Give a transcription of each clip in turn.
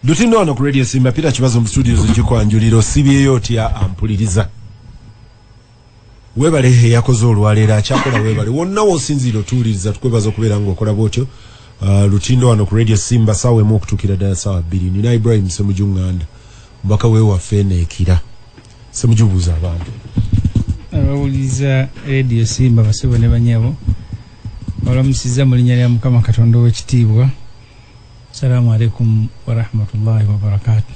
Lutindo ono ku radio Simba pita kibazo mu studios njikwanjuliro sibyeyo tya ampuliriza. Webale yakoze olwalera akyakola webale wonna wosinziro tuuliriza tukwebaza okubeera ng'okola bwotyo. Lutindo ono ku radio Simba sawe mu okutukira ddala sawa 2 nina Ibrahim Ssemujju nganda mbaka wewaffe neekira. Ssemujju buuza abantu abawuliriza radio Simba basebo ne banyabo olamusiza mu linnya lya Mukama Katonda w'ekitiibwa. Assalamu alaikum wa rahmatullahi wa barakatuh.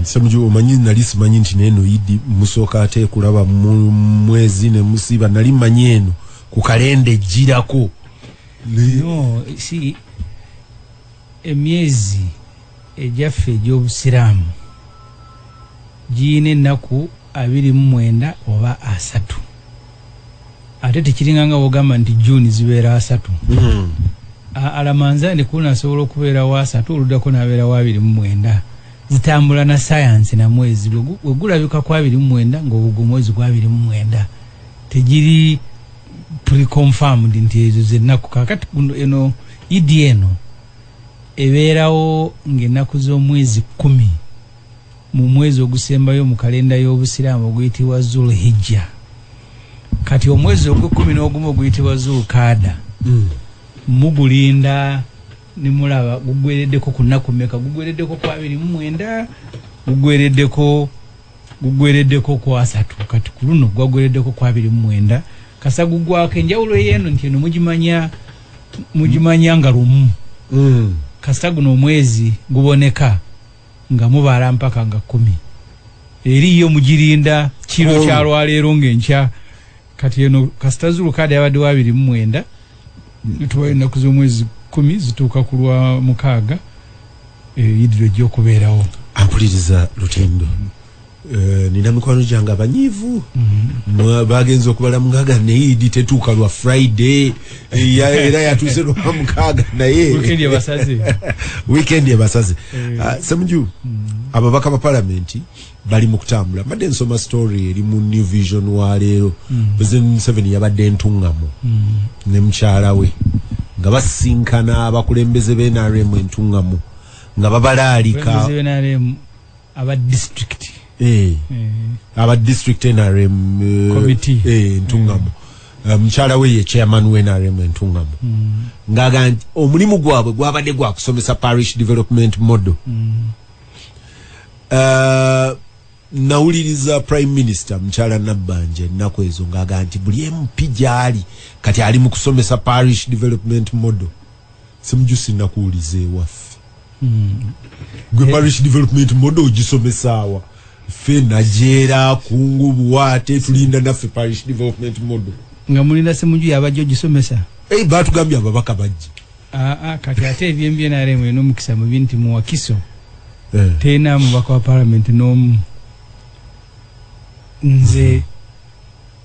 Ssemujju omanyi nali simanyi nti neno Idi musooka ate kulaba mwezi ne musiba nali manyi eno ku kalende jirako. No, si emyezi ejaffe egy'obusiraamu giyina ennaku 29 oba 3. Ate tekiringanga bwogamba nti June zibeera 3. Alamanza ndikuna asobola okubeera wa 3 oluddako n'abeera wa 29. Zitambula na science na mwezi wegulabika kwa 29 ng'ogwo mwezi gwa 29 tegiri pre-confirmed nti ezo z'ennaku kakati eno Idi eno ebeerawo ng'ennaku z'omwezi 10 mu mwezi ogusembayo mu kalenda y'obusiraamu oguyitibwa Zulhijja. Kati omwezi ogw'ekkumi n'ogumu oguyitibwa Zulkaada mugulinda nimulaba gugwereddeko ku nnaku mmeka? Gugwereddeko kwa 29, gugwereddeko kwa 3. Kati ku luno gwagwereddeko kwa 29. Kasa gugwako enjawulo y'eno nti eno mugimanya nga lumu. Kasa guno omwezi guboneka nga mubaala mpaka nga 10. Eriyo mugirinda kiro kya lwaleero ng'enkya. Kati eno kasita Zulkaada yabadde wa 29 nituwa ennaku z'omwezi 10 zituuka ku lwa 6 Idi gy'okubeerawo. Ampuliriza Lutindo. Nina mikwano gyange abanyiivu bagenza okubala mukaga ne Idi tetuuka lwa Friday era yatuuse lwa 6 naye weekend yabasaze. Ssemujju ababaka ba parliament bali mu kutambula mbadde nsoma story eri mu New Vision wa leero President Museveni yabadde entungamu ne mukyala we nga basinkana abakulembeze b'NRM entungamu nga babalaalika aba district aba district NRM committee entungamu mukyala we ye chairman we NRM entungamu ngaga omulimu gwabwe gwabadde gwa kusomesa parish development model. Nawuliriza Prime Minister mukyala Nabbanja ennaku ezo ngaga nti buli MP gyali kati ali mu kusomesa parish development model. Ssemujju sinnakuwuliza ewaffe gwe parish development model ogisomesaawa ffe najeera kungu buwaate tulinda naffe parish development model nga mulinda Ssemujju yabajja ogisomesa. Baatugambye ababaka bajje. Kati ate ebyembye n'aremu n'omukisa mubi nti mu Wakiso tena mubaka wa parliament n'omu. Nze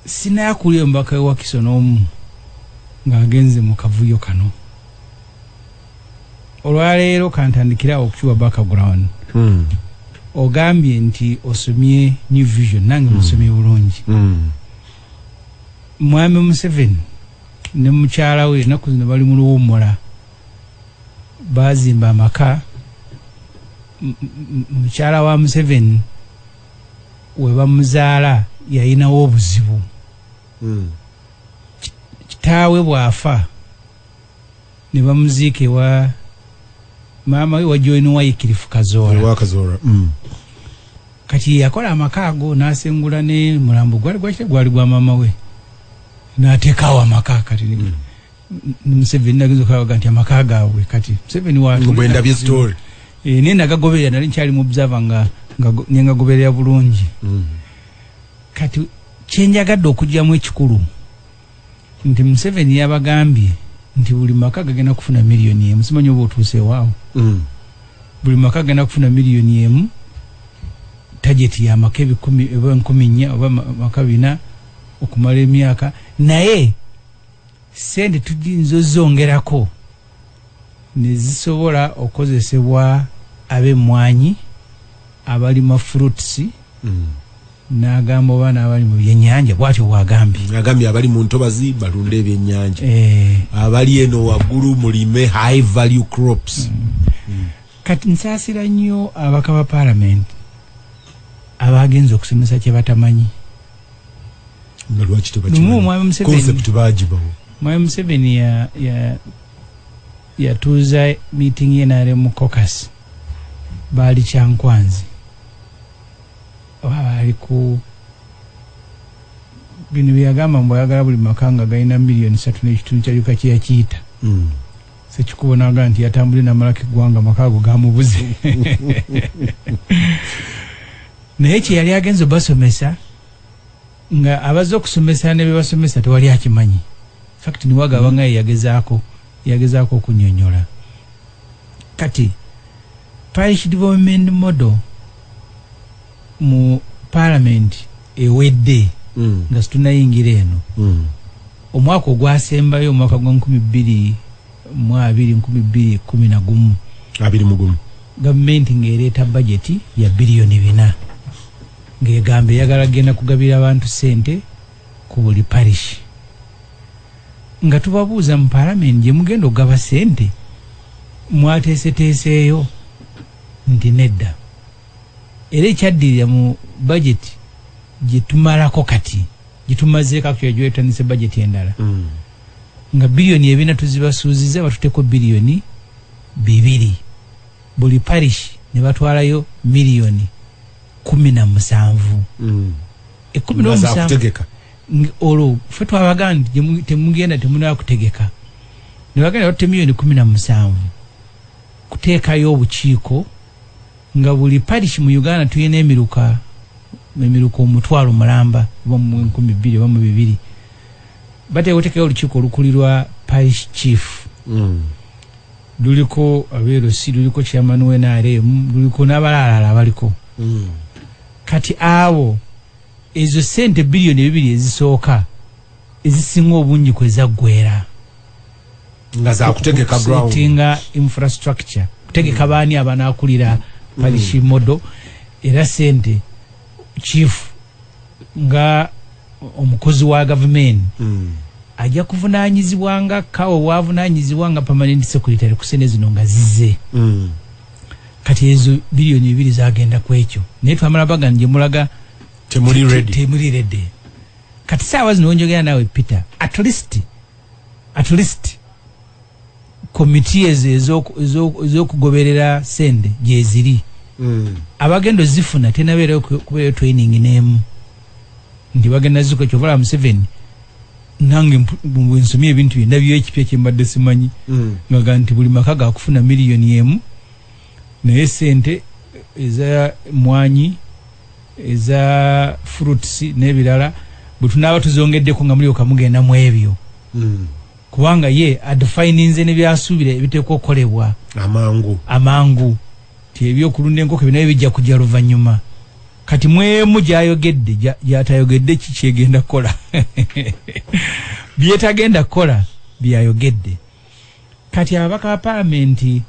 sinayakulira omubaka wa Wakiso n'omu ng'agenze mu kavuyo kano. Olwaleero kantandikira okukiwa background. Ogambye nti osomye New Vision nange musomye bulungi. Mwami Museveni ne mukyala we ennaku zino bali mu luwummula bazimba amaka. Mukyala wa Museveni we bamuzaala yayinawo obuzibu. Kitaawe bw'afa ne bamuziika ewa maama we wajoyini Waikirifu Kazoora. Kati yakola amaka ago n'asengula ne mulambo gwali gwa maama we n'ateekawo amaka. Kati Museveni nagenza okawaga nti amaka gaabwe kati Museveni wendabye story ne nagagoberera nali nkyali mu observer nga nengagoberera bulungi. Kati kyenjagadde okugyamu ekikulu nti Museveni yabagambye nti buli maka gagenda kufuna $1 million. Simanyi oba otuuse waawo. Buli maka gagenda kufuna $1 million. Target ya maka 10,000 oba maka 4 okumala emyaka naye sente tudinzo zongerako nezisobola okozesebwa ab'emmwanyi abalima fruits n'agamba obaana abali mu byennyanja bw'atyo bw'agambye. Agambye abali mu ntobazi balunde ebyennyanja abali eno waggulu mulime high value crops. kati nsasira nnyo abaka ba parliament abagenza okusomesa kye batamanyi Mwami Museveni yatuuza meeting ye n'RM caucus baali Kyankwanzi baali ku bino byagamba mbu ayagala buli maka nga galina miliyoni 3.3 kyalika kye yakiyita sekikubonaga nti yatambule n'amalako eggwanga maka ago gamubuze naye kye yali agenza basomesa nga abaza okusomesa ne bebasomesa tewali akimanyi fact niwaga abanga yagezaako okunyonyola kati parish development model mu parliament ewedde nga situnayingira eno omwaka ogwasembayo omwaka gwa 2020 gavumenti ng'ereeta budget ya biliyoni 4 ng'egamba eyagala genda kugabira abantu sente ku buli parish nga tubabuuza mu parliament gye mugenda okugaba sente mwateeseteeseeyo nti nedda era ekyaddirira mu budget gye tumalako kati gye tumazeeko kyo gyewetanise budget endala nga biliyoni 4 tuzibasuuziza batuteko biliyoni 2 buli parish ne batwalayo miliyoni 17 kutegeka olwo ffe twabaga nti temugenda temunaa kutegeka ne bagenda batte miliyoni 17 kuteekayo obukiiko nga buli parish mu Uganda tuyina emiruka omutwalo mulamba mu 1200 oba mu 200 bateekayo olukiiko olukulirwa parish chief luliko abeerosi luliko chairman w'NRM luliko n'abalala abaliko kati abo ezo sente biliyoni 2 ezisooka ezisinga obungi kwezaggwera nga za kutegeka ground tinga infrastructure kutegeka baani abanaakulira parish model era sente chief nga omukozi wa government ajja kuvunaanyizibwanga kawo wavunaanyizibwanga permanent secretary ku sene zino nga zizze kati ezo biliyoni 2 zagenda ku ekyo naye twamala baga nje mulaga temuli ready kati saawa zino njogera nawe Peter at least committee ez'okugoberera sende gye ziri abagendo zifuna tenabeera kubeera training n'emu nti bagenda ziko kyovala Museveni nange nsomye ebintu byonna by'ekipya kye mbadde simanyi nga nti buli maka gaakufuna miliyoni 1 naye sente eza mwanyi eza fruits n'ebirala bwe tunaaba tuzongeddeko nga mulyoka mugenda mu ebyo kubanga ye adefininze ne byasuubira ebiteekwa okukolebwa amangu ti ebyokulunda enkoko binayo bijja kujja luvannyuma kati mwemu gyayogedde gyatayogedde kikyegenda kukola byetagenda kukola byayogedde kati ababaka ba palamenti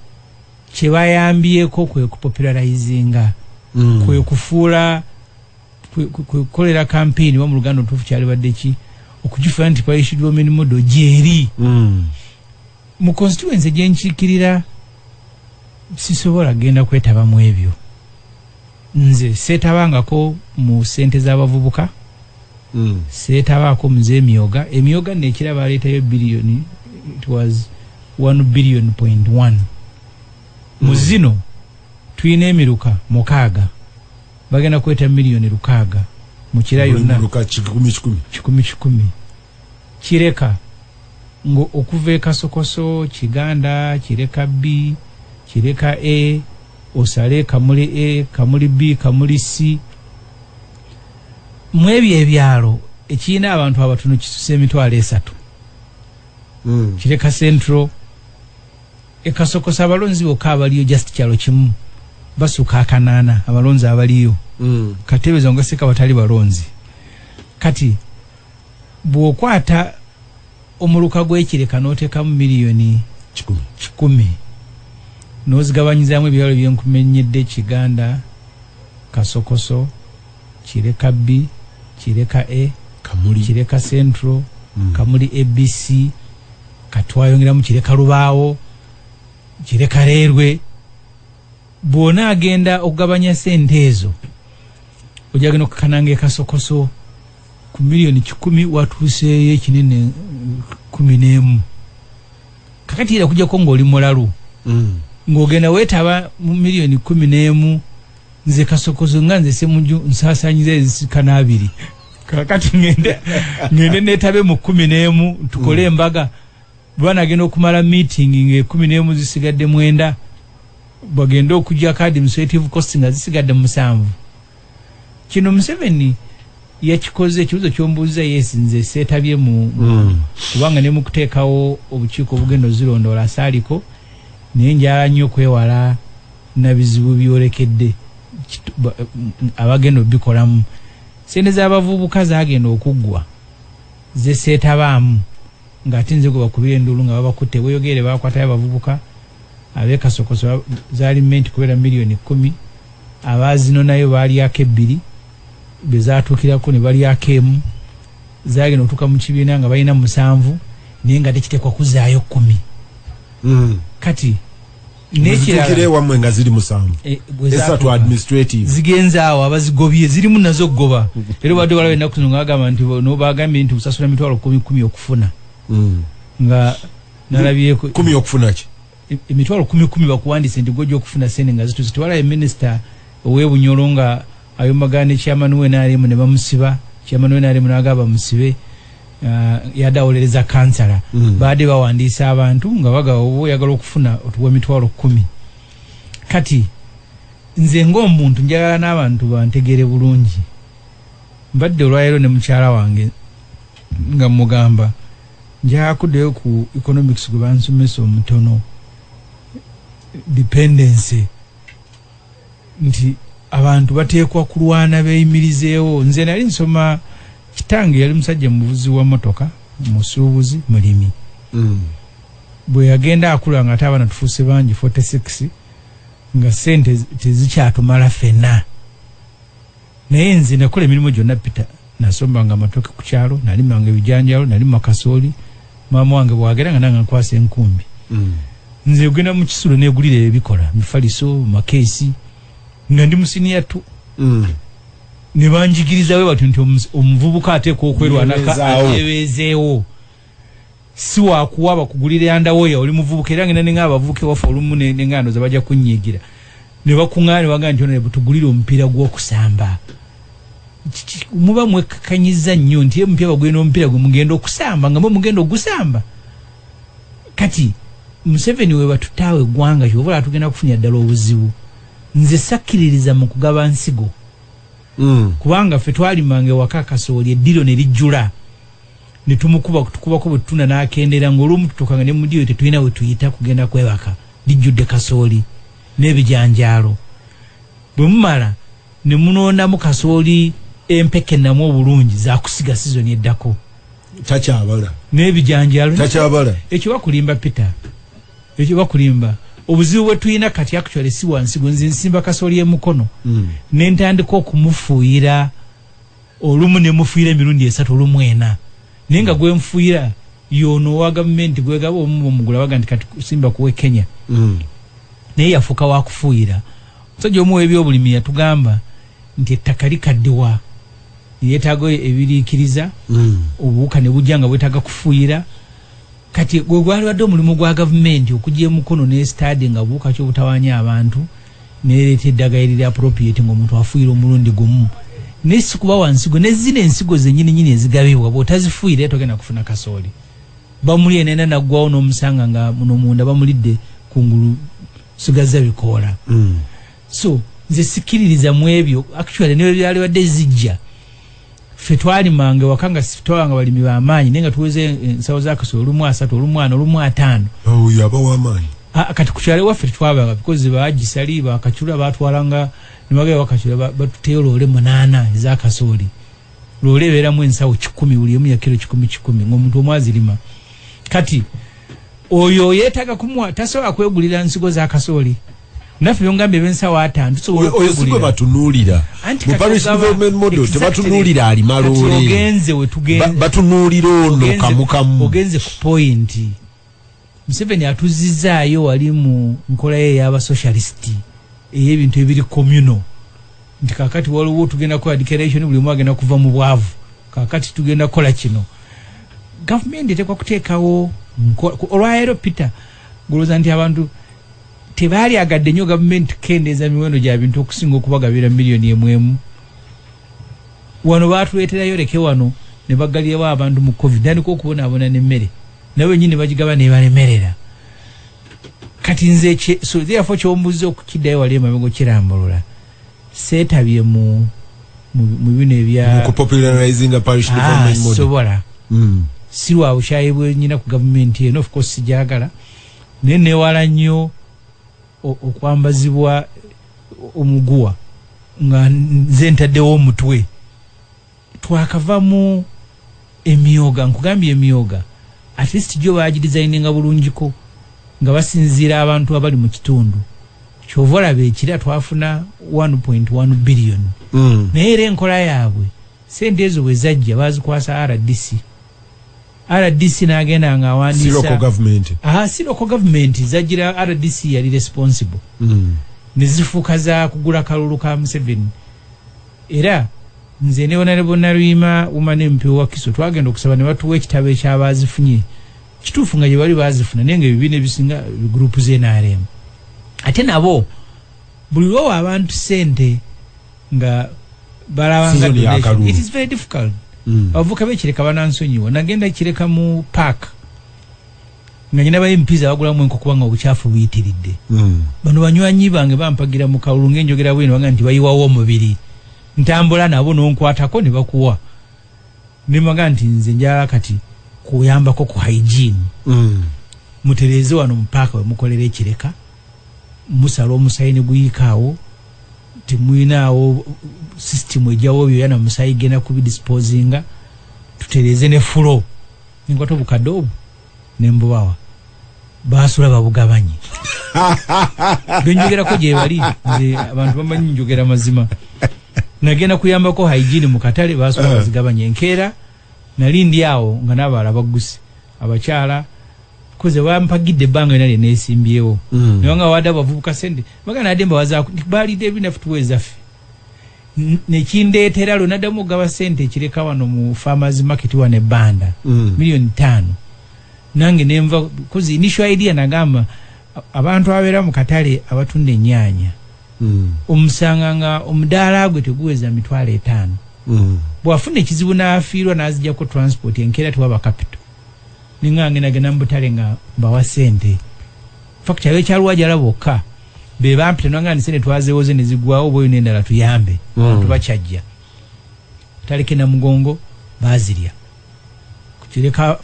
kye bayambyeko kwe kupopularizinga kwe kufuula kukolera campaign wa mu Luganda otuufu kyali badde ki okugifuula nti parish development model gyeri mu constituency gye nkiikirira sisobola genda kwetaba mu ebyo nze seetabangako mu sente z'abavubuka seetabaako mu z'emyoga emyoga nekira baleetayo biliyoni it was 1 billion point 1 mu zino tuyina emiruka 6 bagenda kweta miliyoni 6 mu kira yonna 10 kireka ngo okuva Kasokoso Kiganda kireka B kireka A osale kamuli A kamuli B kamuli C mwebye ebyalo ekina abantu abatono kisuse emitwalo 3 kireka Central Kasokoso abalonzi bokka abaliyo just kyalo kimu basuka 8 abalonzi abaliyo katebeza ngaseka batali balonzi kati bwokwata omuluka gw'ekireka n'oteekamu miliyoni 10 n'ozigabanyizamu ebyalo byenkumenyedde Kiganda Kasokoso kireka B kireka A kamuli kireka Central kamuli ABC katwayongeramu kireka Lubaawo kireka Lerwe bwona agenda okugabanya sente ezo ojagenda okukananga kasokoso ku milioni 10 watuuseeyo ekinene 11 kakati era kujja ko ng'oli mulalu ng'ogenda weetaba mu milioni 11 nze kasokoso nga nze Ssemujju nsaasaanyiza ezisikana 2 kakati ngende neetabe mu 11 tukole embaga banagenda okumala meeting nge 11 zisigadde 9 bagenda okujja ka administrative cost nga zisigadde 7 kino Museveni yakikoze ekibuzo kyombuuza yesinze seetabye mu kubanga ne mu kuteekawo obukiiko obugendo zirondoola asaaliko naye njala nnyo kwewala na bizibu byolekedde abagenda obikolamu sente z'abavubuka zaagenda okuggwa ze seetabaamu ng'ate nze gwe bakubira endulu nga babakutte bweyogere bakwatayo abavubuka ab'ekasokoso zaali menti kubeera milioni 10 abaazino nayo baalyako 2 bwe zaatuukirako ne balyako 1 zaagenda otuuka mu kibiina nga balina 7 naye nga tekiteekwa kuzaayo 10 kati nekirala wammwe nga ziri 7 esatu administrative zigenze awo abazigobye zirimu nazo goba era badde balabe ennaku zino ng'agamba nti n'obagambye nti busasula emitwalo 10 okufuna nga nalabyeko 10 okufuna ki emitwalo 10 bakuwandiise nti gojja okufuna sente nga zituuse tewalabe minisita ow'ebunyolo nga ayomagana chairman w'NRM ne bamusiba chairman w'NRM n'agamba musibe yadawolereza kansala baade bawandiisa abantu nga baga oyagala okufuna otuwa emitwalo 10 kati nze ng'omuntu njagala n'abantu bantegere bulungi mbadde olwaleero ne mukyala wange nga mugamba njakuddeyo ku economics gwe bansomesa omutono dependence nti abantu bateekwa kulwana beeyimirizeewo nze nali nsoma kitange yali musajja muvuzi wa motoka musuubuzi mulimi bwe yagenda akula nga ate abaana tufuuse bangi 46 nga sente tezikyatumala ffenna naye nze nakola emirimu gyonna Peter nasombanga amatoke ku kyalo nalimanga ebijanjalo nalima kasooli maama wange bwagera nga nanga nkwasa enkumbi nze ogenda mu kisulo neegulira ebikola mifaliso makeesi nga ndi musiniya tu ne banjigiriza we batyo nti omuvubuka ateekwa okwerwanaka ayebeezeewo si wakuwa bakugulira yandawoya oli muvubuka era ngenda nenga abavubuka wafe olumu nengando ze bajja kunnyigira ne bakuŋŋaana baga nti ono butugulire omupiira gw'okusamba muba mwekakanyiza nnyo nti mupya bagwena omupiira gwe mugenda okusamba nga mugenda ogusamba kati Museveni we batutaawe eggwanga kyobula tugenda kufunya ddala obuzibu nze sakkiririza mu kugaba nsigo kubanga ffe twalimanga ewaka kasooli eddiro ne lijjula ne tukubako bwe tutunda n'akendera ng'olumu tutuukanga ne mudiyo tetulina we tuyita kugenda kwebaka lijjudde kasooli n'ebijanjaalo bwe mumala ne munoondamu kasooli empeke namu obulungi zakusiga sizoni eddako takyabala n'ebijanjaalo takyabala ekyo bakulimba Peter ekyo bakulimba obuzibu bwe tuyina kati actually si wansi nze nsimba kasooli emukono ne ntandika okumufuuyira olumu ne mufuuyira emirundi 3 olumu 4 naye nga gwe nfuuyira yono wa gavumenti gwegaba omu omugula baga nti kati simba kuwe Kenya naye yafuuka wakufuuyira omusajja omu w'ebyobulimi yatugamba nti ettaka likaddiwa yeetaaga ebiriikiriza obuwuka ne bujja nga bwetaaga kufuuyira kati gwe gwaliwadde omulimu gwa gavumenti okujja emukono ne stade nga buuka kyobutawanya abantu nereeta eddagala eriri appropriate ng'omuntu afuuyira omulundi gumu nesikuba wansigo nezina ensigo zennyininyini ezigabibwa bw'otazifuuyira togenda kufuna kasooli bamuli enena naggwawo n'omusanga nga muno munda bamulidde kungulu sigaza bikoola so nze sikkiririza mu ebyo actually nebyo byaliwadde zijja ffe twalimanga ewaka nga twabanga balimi b'amaanyi naye nga tuweze ensawo za kasooli olumu 3 olumu 4 olumu 5 oyo aba w'amaanyi kati ku kyalo waffe tetwabanga because bagisali bakacula batwalanga ne bagenda bakacula batuteyo loole 8 eza kasooli loole ebeeramu ensawo 10 buli emu ya kilo 10 ng'omuntu omu azirima kati oyo yeetaaga kumuwa tasobola kwegulira nsigo za kasooli naffe byongambye bensawo 5 tusobola oyo sigwe batunuulira mu parish development model tebatunuulira alima loole ogenze we tugenze batunuulira ono kamukamu ogenze ku point Museveni atuzizaayo wali mu nkola ye y'aba socialist ey'ebintu ebiri communal nti kakati waliwo tugenda kukola declaration buli omu agenda kuva mu bwavu kakati tugenda kukola kino government etekwa kuteekawo olwaleero Peter gulooza nti abantu tebaali agadde nnyo government kendeeza miwendo gya bintu okusinga okubagabira miliyoni emwemu wano baatuleeterayo leke wano ne bagalirawo abantu mu covid tandika okubonaabona n'emmere nawe nyini bagigaba nebalemerera kati nze so therefore kyombuza okukiddayo wali emabega okirambulula seetabye mu bino ebya popularizing a parish development model sobola sirwa bushayi bwe nyina ku government eno of course sijagala naye newala nnyo okwambazibwa omuguwa nga nze ntaddewo omutwe twakavamu emyoga nkugambye emyoga at least gyo bagidesigninga bulungiko nga basinziira abantu abali mu kitundu kyova olaba ekira twafuna 1.1 billion naye era enkola yaabwe sente ezo bwe zajja bazikwasa RDC n'agenda nga awandiisa si local government zajjira RDC yali responsible ne zifuuka za kugula kalulu ka Museveni era nze ne Honorable Naluyima Woman MP wa Kiso twagenda okusaba ne batuwa ekitabo ekyabazifunye kituufu nga gye bali bazifuna naye nga ebibiina ebisinga group z'NRM ate nabo buli lwowa abantu sente nga balabanga donation it is very difficult abavuka bekireka banansonyiwa nagenda kireka mu park nga nyina bayimpiza bagulamu enko kubanga obukyafu buyitiridde bano banywanyi bange bampagira mu kalulu ng'enjogera bwino banga nti bayiwawo omubiri ntambula nabo n'onkwatako ne bakuwa nimaga nti nze njala kati kuyambako ku hygiene mutereze wano mu park we mukolera ekireka musalo omusayini guyikaawo timuyinaawo system ejawo byo yana musayi gena kubidisposinga tutereze ne fulo ningoto bukadde obwo nembubawa basula babugabanyi benjogerako gye bali nze abantu bamanyi njogera mazima nagenda kuyambako hygiene mu katale basula bazigabanye enkeera nalindi awo nga n'abalala bagusi abakyala koze bampagidde ebbanga yona lyeneesimbyewo naye nga wadde abavubuka sente bagana adde mbawaza baalidde ebinafu tuwezaffe nekindeetera lwe naddamu ogaba sente ekireka wano mu farmers market wano ebbanda miliyoni 5 nange nenva kozi initial idea nagamba abantu abeera mu katale abatunda ennyaanya omusanga nga omudaala gwe teguweza mitwalo 5 bw'afuna ekizibu n'afiirwa n'azijjako transport enkeera tewaba capital ningange nagenda mu butale nga mbawa sente fact abe kyalwa jala bokka be bampita nanga ni sente twazewoze ne zigwawo boyo n'endala tuyambe tubakyajja talike na mugongo bazirya kukireka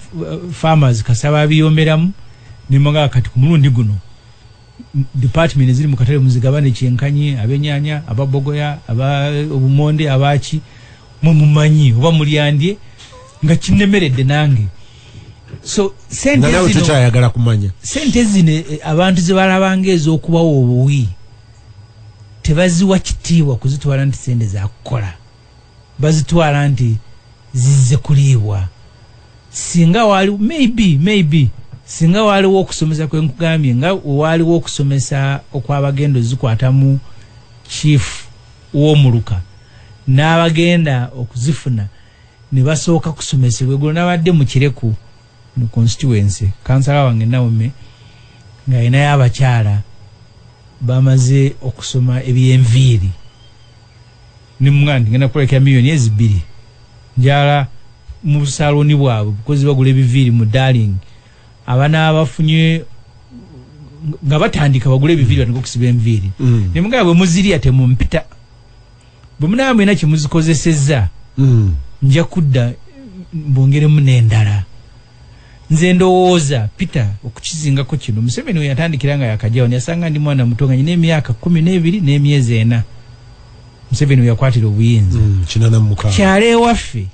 farmers kasaba biyomberamu nimonga kati ku mulundi guno department ziri mu katale muzigabane kyenkanyi abenyanya ababogoya obumonde abachi mumanyi oba mulyandye nga kinnemeredde nange so sente nawe tukyayagala kumanya sente zine abantu zebalabanga ez'okubawo obuwi tebaziwa kitiibwa kuzitwala nti sente zakukola bazitwala nti zizze kuliibwa singa wali maybe singa waliwo okusomesa kwenkugambye nga waliwo okusomesa okwabagendo zikwatamu chief w'omuluka n'abagenda okuzifuna ne basooka kusomesebwa eggulo nabadde mu kireku mu constituency kansala wange Naomi nga inayo abakyala bamaze okusoma ebyenviiri nimugandi ngenda kulekera miliyoni 2 njala mu saloni bwabwe bukozi bagula ebiviiri mu Darling abana abafunye nga batandika bagula ebiviiri batandika okusiba enviiri nimugamba bwe muzirya temumpita bwe munamwe na kimuzikozesezza nja kudda mbongeremu n'endala nze ndowooza Peter okukizingako kino Museveni we yatandikira nga yakajjawo yasanga ndi mwana muto nga nyina emyaka 12 n'emyezi 4 Museveni we yakwatira obuyinza kyale waffe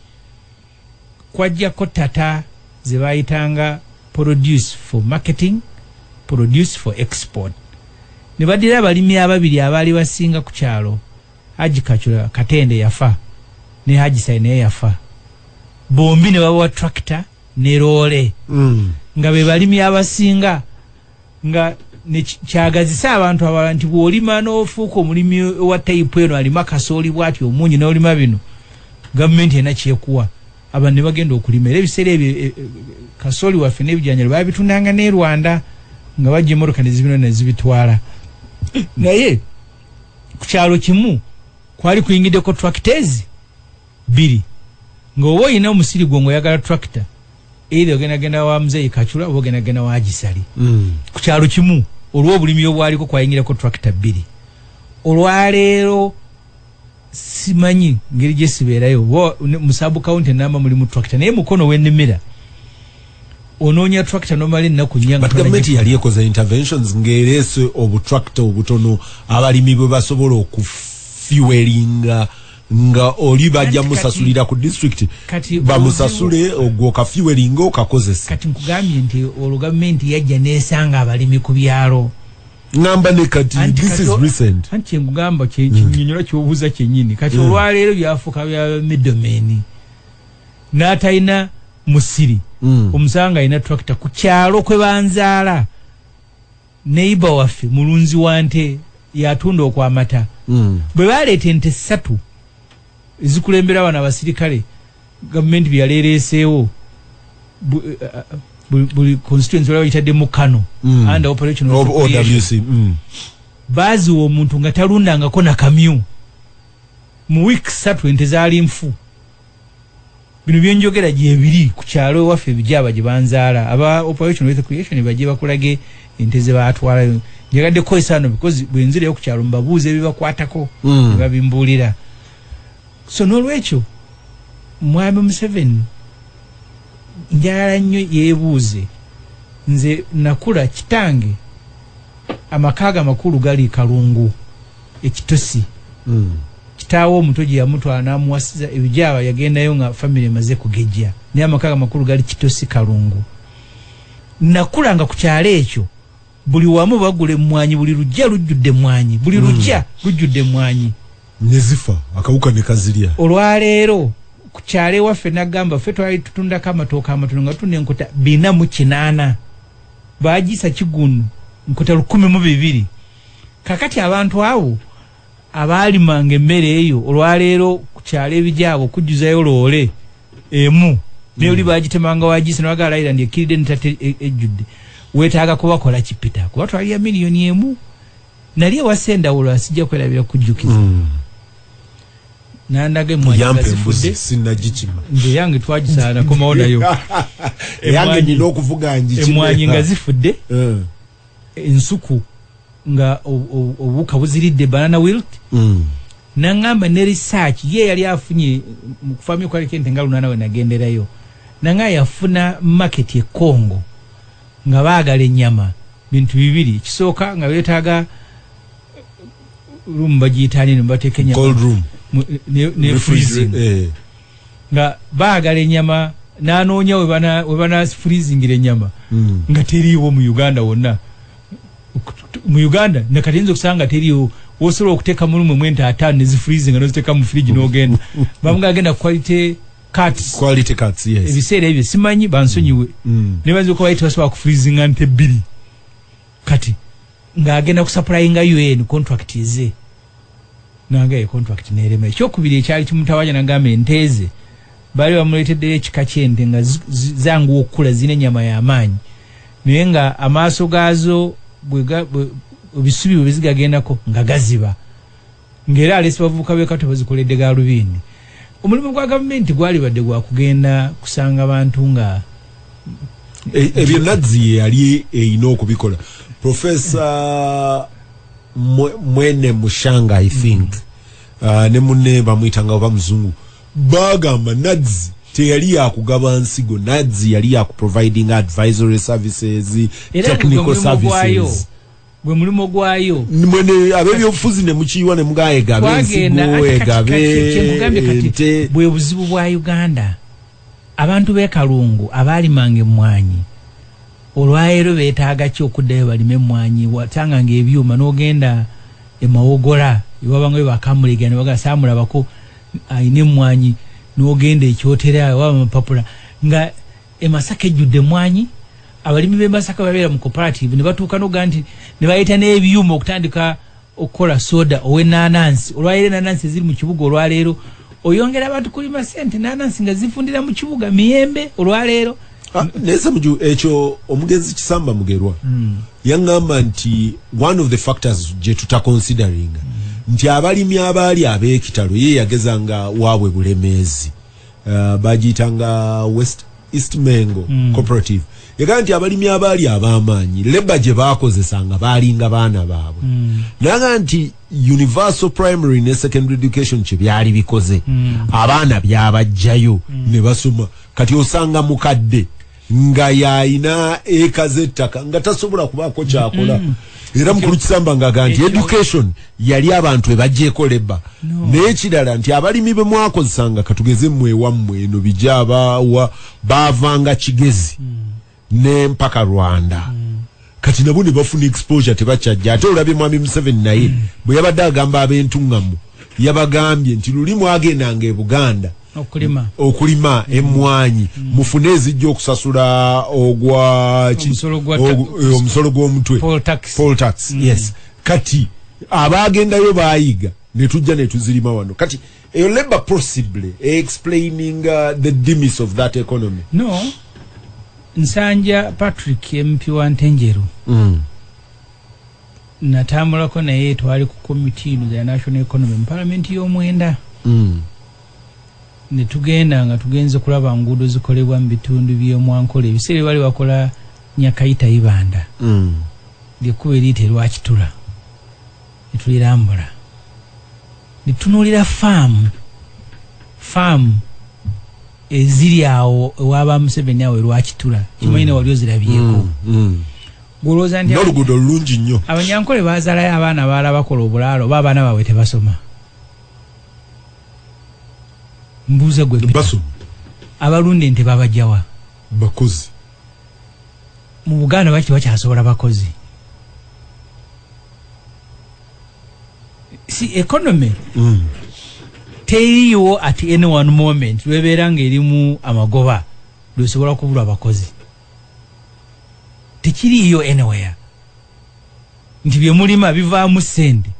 kwajjako tata ze bayitanga produce for marketing produce for export ne badira abalimi ababiri abaali basinga ku kyalo Haji Kachula Katende yafa ne Haji Saine yafa bombi ne bawa tractor ne role nga be balimi abasinga nga ne kyagazisa abantu abalala nti bw'olima n'ofuuka omulimi wa type eno alima kasooli bw'ati omungi n'olima bino gavumenti ena kyekuwa abantu ne bagenda okulima era ebiseera ebyo kasooli waffe n'ebijanjalo baabitundanga n'e Rwanda nga bajja emmotoka ne zibitwala naye ku kyalo kimu kwali kuyingiddeko tractors 2 ng'oba olina omusiri gwo ng'oyagala tractor either ogenda wa Muzeeyi Kacula oba ogenda wa Gisali ku kyalo kimu olw'obulimi obwaliko kwayingirako tractor 2 olwaleero simanyi ngeri gye sibeerayo mu sub county namba mulimu tractor naye mukono w'ennimira onoonya tractor nomala ennaku nnya but gavumenti yali ekoza interventions ng'ereese obutractor obutono abalimi bwe basobola okufuelinga nga oli bajja musasulira ku district bamusasule ogwo kafuelinga okakozesa kati nkugambye nti olwo gavumenti yajja n'esanga abalimi ku byalo ngamba ne kati this is recent anti ngugamba kinyonyola kyobuuza kyennyini kati olwaleero byafuuka bya middlemen n'atalina musiri omusanga alina tractor ku kyalo kwe banzaala neighbor waffe mulunzi wa nte yatunda okwamata bwe baleeta ente 3 ezikulembera abana abasirikale gavumenti byaleereeseewo buli constituency waliwo yitadde mu Kano under operation of OWC baziwa omuntu nga talundangako na kamyu mu week 3 ente zaali nfu bino byenjogera gyebiri ku kyalo waffe ebijaba gye banzaala aba operation with creation bajje bakulage ente ze baatwala njagadde koisano because bwenzireyo ku kyalo mbabuuza ebibakwatako ne babimbuulira so n'olwekyo mwami Museveni njagala nnyo yeebuuze nze nakula kitange amakaaga amakulu gali Kalungu ekitosi kitaawo omuto gye yamutwala n'amuwasiza ebijaba yagendayo nga family emaze kugejja naye amakaaga amakulu gali kitosi Kalungu nakulanga ku kyalo ekyo buli wamu bagula emmwanyi buli lujja lujjudde emmwanyi buli lujja lujjudde emmwanyi nezifa akawuka ne kazirya olwaleero ku kyalo ewaffe nagamba ffe twali tutundako amatooka amatono nga tunda enkota 408 baagisa kigunu nkota 12 kakati abantu abo abaalimanga emmere eyo olwaleero ku kyalo ebijaabo okujjuzayo loole emu naye oli baagitemanga waagisa nebagala Island ekiridde netate ejjudde weetaaga kubakola kipita kuba twalya miliyoni emu nali ewasendawulo asijja kwerabira kujjukiza nandaga emmwanyi nga zifudde nze yange twagisaana komawo nayo emmwanyi nga zifudde ensuku nga obuwuka buziridde banana wilt nangamba ne research ye yali afunye mu kufamya kwaliko ente nga lunaana we nagenderayo nanga yafuna market e Congo nga baagala ennyama bintu bibiri kisooka nga beetaaga room bagiyitaani ne bateeka ennyama cold room ne freezing nga baagala ennyama n'anoonya we bana freezingira ennyama nga teriiwo mu Uganda wonna mu Uganda nakatinza okusanga teriiwo wosobola okuteeka mu lumu mwente 5 ne zifreezinga n'oziteeka mu fridge n'ogenda bamuga agenda quality cuts yes ebiseera ebyo simanyi bansonyiwe ne bazi ko bayita basobola kufreezinga nte 2 kati ng'agenda kusupplyinga UN contract ze nanga ye contract nerema ekyokubiri ekyali kimutawanya nagamba enteze bali bamuleeteddeyo ekika ky'ente nga zangu okula zine ennyama y'amaanyi naye nga amaaso gaazo ebisubi bwe bizigagendako nga gaziba ng'era alesi bavubuka beekato bazikoledde gaalubindi omulimu gwa gavumenti gwali badde gwa kugenda kusanga abantu nga ebyo Nazzi yali eyina okubikola Professor Mwene Mushanga I think ne munne bamuyitanga oba muzungu bagamba Nazzi teyali yakugaba nsigo Nazzi yali yakuproviding advisory services technical services gwe mulimo gwayo mwene abebyobufuzi ne mukiyiwa ne mugaye gabe nsigo egabe bwe buzibu bwa Uganda abantu b'e Kalungu abaalimanga emmwanyi olwaleero beetaaga ki okuddayo balime emmwanyi watanga ng'ebyuma n'ogenda emawogola ewabanga we bakamulega ne bagala saamulabako ayina emmwanyi n'ogenda ekyotera waba amapapula nga emasaka ejjudde emmwanyi abalimi be Masaka babeera mu cooperative ne batuuka noga nti ne bayita n'ebyuma okutandika okukola soda ow'ennaanansi olwaleero ennaanansi ziri mu kibuga olwaleero oyongera abantu kulima sente ennaanansi nga zifundira mu kibuga miyembe olwaleero naye Ssemujju ekyo omugezi Kisamba Mugerwa yaŋŋamba nti one of the factors gye tutaconsideringa nti abalimi abaali ab'ekitalo ye yagezanga waabwe Bulemeezi bagiyitanga East Mengo cooperative yagamba nti abalimi abaali ab'amaanyi leba gye baakozesanga baalinga baana baabwe naga nti universal primary ne secondary education kye byali bikoze abaana byabajjayo ne basoma kati osanga mukadde nga yayina eka z'ettaka nga tasobola kubaako kyakola era mukulu Kisamba ngaga nti education yali abantu ebajjeeko leba naye kirala nti abalimi be mwakozesanga katugeze mmwe wammwe eno bijja baavanga Kigezi ne mpaka Rwanda kati nabo ne bafuna exposure tebakyajja ate olabye mwami Museveni naye bwe yabadde agamba ab'entuŋŋamu yabagambye nti luli mwagendanga e Buganda okulima emmwanyi mufune ezijja okusasula omusolo gw'omutwe poll tax yes kati abaagendayo baayiga ne tujja ne tuzirima wano kati eyo labor possibly explaining the demise of that economy. No, Nsanja Patrick MP wa Ntenjeru natambulako naye twali ku committee za national economy mu parliament y'omwenda ne tugenda nga tugenze kulaba nguudo zikolebwa mu bitundu by'omwankole ebiseera bali bakola Nyakayita Ibanda lyekuba eriyite Lwakitula ne tulirambula ne tunuulira farm eziri awo ewaba Museveni awo Lwakitula kimanyi ne wali ozirabyeko gwolowooza nti n'oluguudo lulungi nnyo abanyankole bazaalayo abaana baala bakola obulaalo oba abaana baabwe tebasoma mbuuze gwe basoma abalunde nti babajjawa bakozi mu Buganda baki bakyasobola bakozi si economy teriyo at any one moment lwebeera ng'erimu amagoba lwesobola kubulwa abakozi tekiriyo anywhere nti bye mulima bivaamu ssente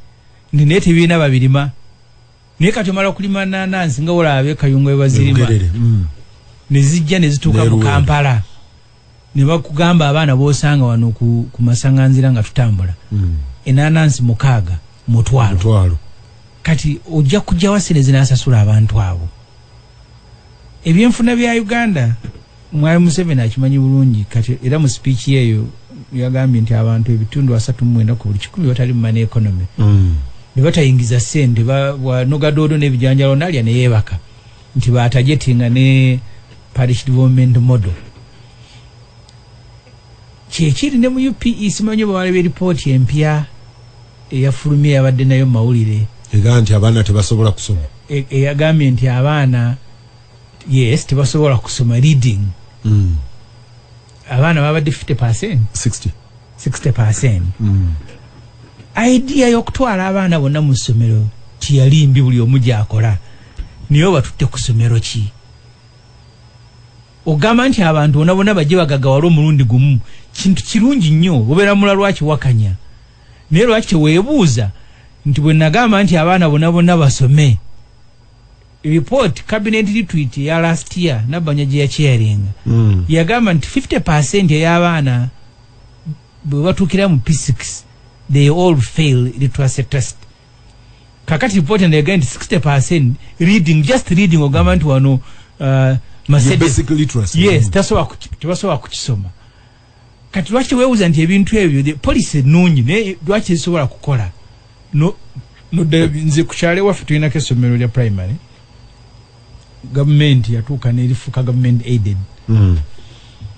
nti naye tebiina babirima naye kati omala okulima nanansi nga olaabe Kayunga we bazirima ne zijja ne zituuka mu Kampala ne bakugamba abaana boosanga wano ku masaŋŋanzira nga tutambula enanansi 6 mutwalo kati ojja kujja wasene zinasasula abantu abo ebyenfuna bya Uganda mwali Museveni akimanyi bulungi kati era mu speech yeyo yagambye nti abantu ebitundu 39 ku buli 100 batali mu money economy ne batayingiza sente banogadodo n'ebijanjalo nalya ne yeebaka nti batajetinga ne parish development model kyekiri ne mu UPE simanyi bawalebe report empya eyafulumye yabadde nayo mawulire egamba nti abaana tebasobola kusoma eyagambye nti abaana yes tebasobola kusoma reading abaana babadde 50% 60% idea y'okutwala abaana bonna mu ssomero tiyali mbi buli omu gy'akola niyo batutte ku ssomero ki ogamba nti abantu bonna bonna bajje bagagawala omulundi gumu kintu kirungi nnyo obeera mula lwaki wakanya naye lwaki teweebuuza nti bwe nagamba nti abaana bonna bonna basome report cabinet retreat ya last year nabanya gye yacharinga yagamba nti 50% ey'abaana bwe batuukira mu P6 they all fail literacy test kakati report ndegaye nti 60% reading just reading ogamba nti wano basic literacy yes tebasobola kukisoma kati lwaki weewuza nti ebintu ebyo policy ennungi naye lwaki zisobola kukola nze ku kyalo waffe tulinako essomero lya primary government yatuuka n'erifuuka government aided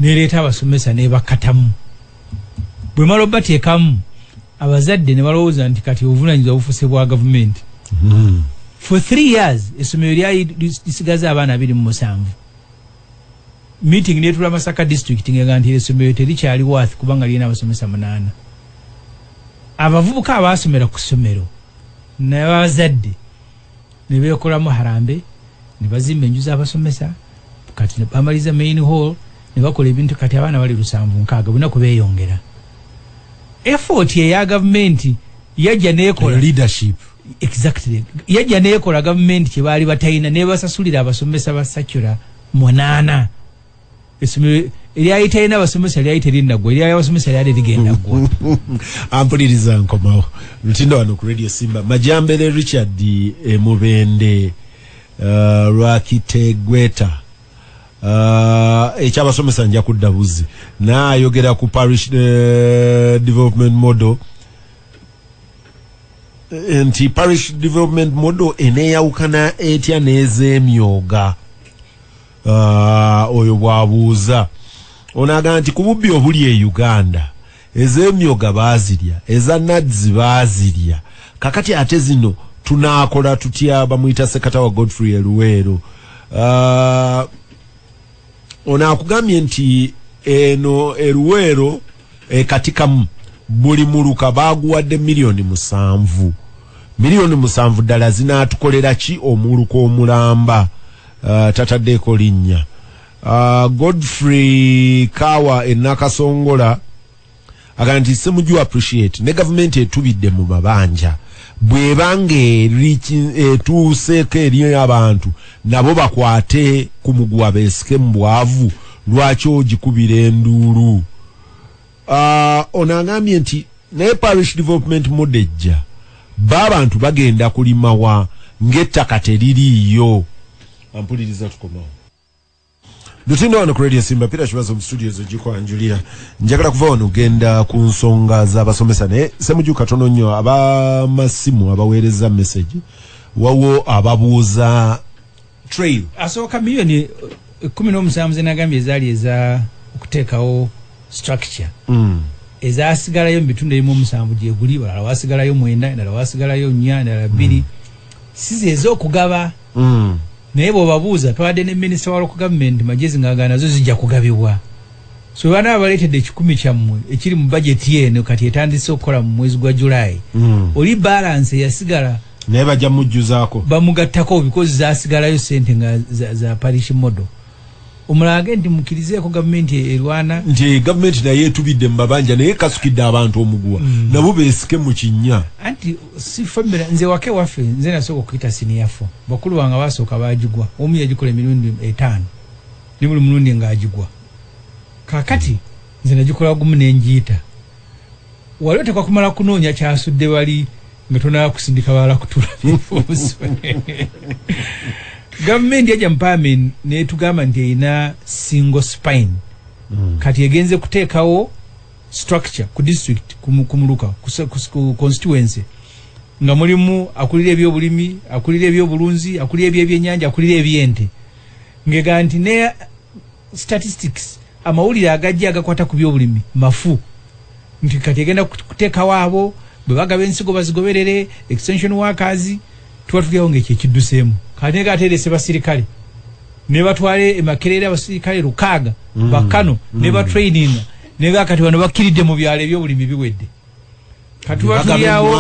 nereeta abasomesa nebakatamu bwe mala obateekamu abazadde ne balowooza nti kati obuvunanyizibwa bufuse bwa government for 3 years essomero lyali lisigaza abaana 27 meeting netula Masaka district nga nti essomero terikyali worth kubanga lirina abasomesa 8 abavubuka abaasomera ku ssomero n'abazadde ne beekolamu harambe ne bazimba enju z'abasomesa kati ne bamaliza main hall ne bakola ebintu kati abaana bali 7-6 bonna kubeeyongera effort ya government yajja nekola leadership exactly yajja nekola government kye bali batayina ne basasulira abasomesa ba secular 8 esomero eryayitayina abasomesa lyayiterinagwa eryabasomesa lyali ligendagwa ampuliriza nkomawo Lutindo wano ku Radio Simba Majambere Richard Mubende Rwakitegweta ekyabasomesa nja kudda buzi naayogera ku parish development model nti parish development model eneyawukana etya n'ez'emyoga oyo bwabuuza onaga nti ku bubbi obuli e Uganda ez'emyoga baazirya eza nadzi baazirya kakati ate zino tunaakola tutya bamuyita Sekatawa Godfrey Eluwero onakugambye nti eno Eluwero katikamu buli muluka baguwadde $7 million ddala zinaatukolera ki omuluka omulamba tataddeko linnya Godfrey Kawa enakasongola aga nti Ssemujju appreciate ne government etubidde mu mabanja bwebange etuuseeko eri abantu nabo bakwate ku muguwa beesike mu bwavu lwaki ogikubira enduulu onagambye nti naye parish development modejja b'abantu bagenda kulimawa ng'ettaka teririiyo ampuliriza tukomawo Lutindo wano ku Radio Simba Peter Kibazo mu studios ogikwanjulira njagala kuva wano genda ku nsonga z'abasomesa naye Ssemujju katono nnyo abamasimu abaweereza message wawo ababuuza trail asooka milioni 17 zenagambye ezaali eza okuteekawo structure ezaasigalayo mu bitundu ebimu 7 gyeguli balala waasigalayo 9 endala waasigalayo 4 endala 2 size ez'okugaba naye bw'obabuuza twadde ne minisita wa local government magezi ng'agaana nazo zijja kugabibwa so baana abaleetedde 10 kyammwe ekiri mu budget yeno kati etandise okukola mu mwezi gwa July oli balance yasigala naye bajja mujjuzaako bamugattako because zaasigalayo sente nga za parish model omulage nti mukirizeeko gavumenti erwana nti gavumenti naye etubidde mu mabanja naye kasukidde abantu omuguwa nabo beesike mu kinnya anti si famira nze wake waffe nze nasooka okuyita siniyafo bakulu bange basooka baagigwa omu yagikola emirundi 5 ne buli mulundi ng'agigwa kakati nze nagikola gumu nenjiyita waliwo tekwakumala kunoonya kyasudde bali nga tonaba kusindika balala kutula Government ya Jampame ne tugamba nti erina single spine kati egenze kuteekawo structure ku district kumuluka ku constituency nga mulimu akulira ebyobulimi akulira ebyobulunzi akulira ebyennyanja akulira ebyente ngega nti ne statistics amawulire agajja agakwata ku byobulimi mafu nti kati egenda kuteekawo abo bwe bagaba ensigo bazigoberere extension workers tuwatulyawo ng'ekyo ekidduseemu kati gaterese basirikale ne batwale emakerere abasirikale 6 bakano ne batraining ne kati wano bakiridde mu byalo ebyobulimi biwedde kati watulyawo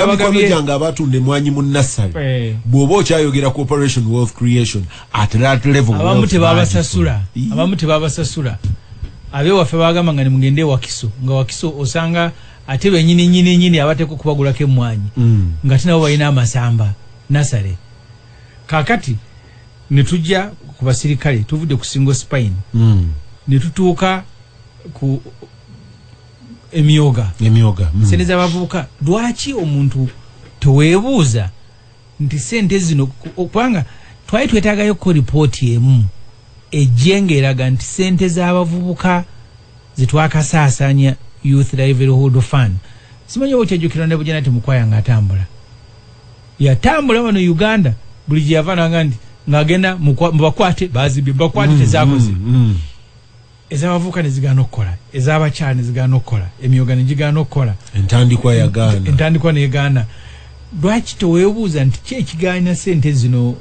bagabye janga abatunde mwanyi mu nasale bwoba okyayogera ku operation wealth creation at that level abamu tebabasasula abewaffe bagamba nga ne mugende wakiso nga wakiso osanga ate benyini abateko kubagulako emmwanyi nga tinabo balina amasamba nasale kakati netujja ku basirikale tuvudde ku single spine netutuuka ku emyoga sente z'abavubuka lwaki omuntu teweebuuza nti sente zino okubanga twali twetaagayo ko ripooti emu ejjenga eraga nti sente z'abavubuka zetwakasaasaanya Youth Livelihood Fund simanyi okyajjukira ne bujja nti mukwaya ng'atambula yatambula wano Uganda buli gye yavananga nti ng'agenda mubakwate bazibye bakwate tezaakoze ez'abavubuka ne zigaana okukola ez'abakyala ne zigaana okukola emyoga ne gigaana okukola entandikwa neegaana lwaki teweebuuza nti ki ekigaanya sente zino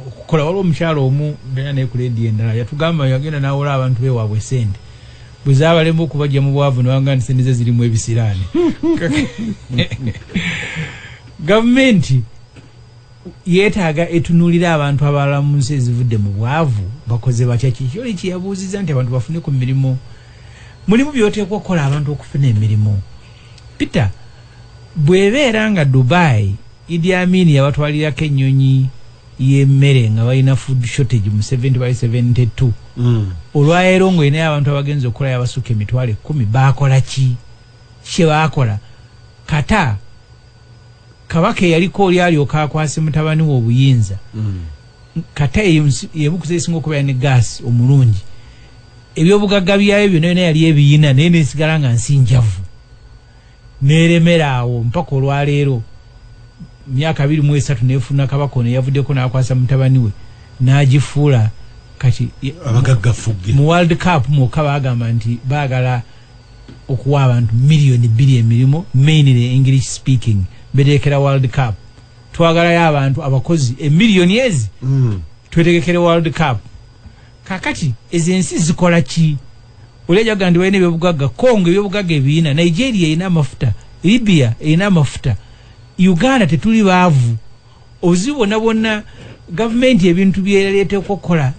okukola waliwo omukyala omu ganya naye ku leedi endala yatugamba yagenda n'awola abantu beewaabwe sente bwe zaabalemba okubajja mu bwavu newanga nti sente ze zirimu ebisiraani gavumenti yeetaaga etunulira abantu abalala mu nsi ezivudde mu bwavu bakoze batya kiki oli kiyabuuziza nti abantu bafune ku mirimu mulimu byoteekwa okukola abantu okufuna emirimu Peter bwebeera nga Dubai Idi Amin yabatwalirako ennyonyi y'emmere nga balina food shortage mu 72 olwaleero ng'olinayo abantu abagenzi okukola yabasuka emitwalo 10 baakola ki kye baakola kata kabaka yaliko oli alyoka akwase mutabani we obuyinza kata yebukuza esinga okubeera ne gaasi omulungi ebyobugagga byayo byonna yali ebiyina naye nesigala nga nsinjavu neeremera awo mpaka olwaleero myaka 23 nefuna kabaka ono yavuddeko n'akwasa mutabani we n'agifuula kati abagaggafuge mu World Cup mwokka baagamba nti baagala okuwa abantu miliyoni 2 emirimu mainly English speaking berekera World Cup twagalayo abantu abakozi emiliyoni ezi twetegekere World Cup kakati ezensi zikola ki oleja gandi wene byobugagga Kongo byobugagga ebiina Nigeria ina mafuta Libya ina mafuta Uganda tetuli baavu ozibona bonna government ebintu byeralete okukola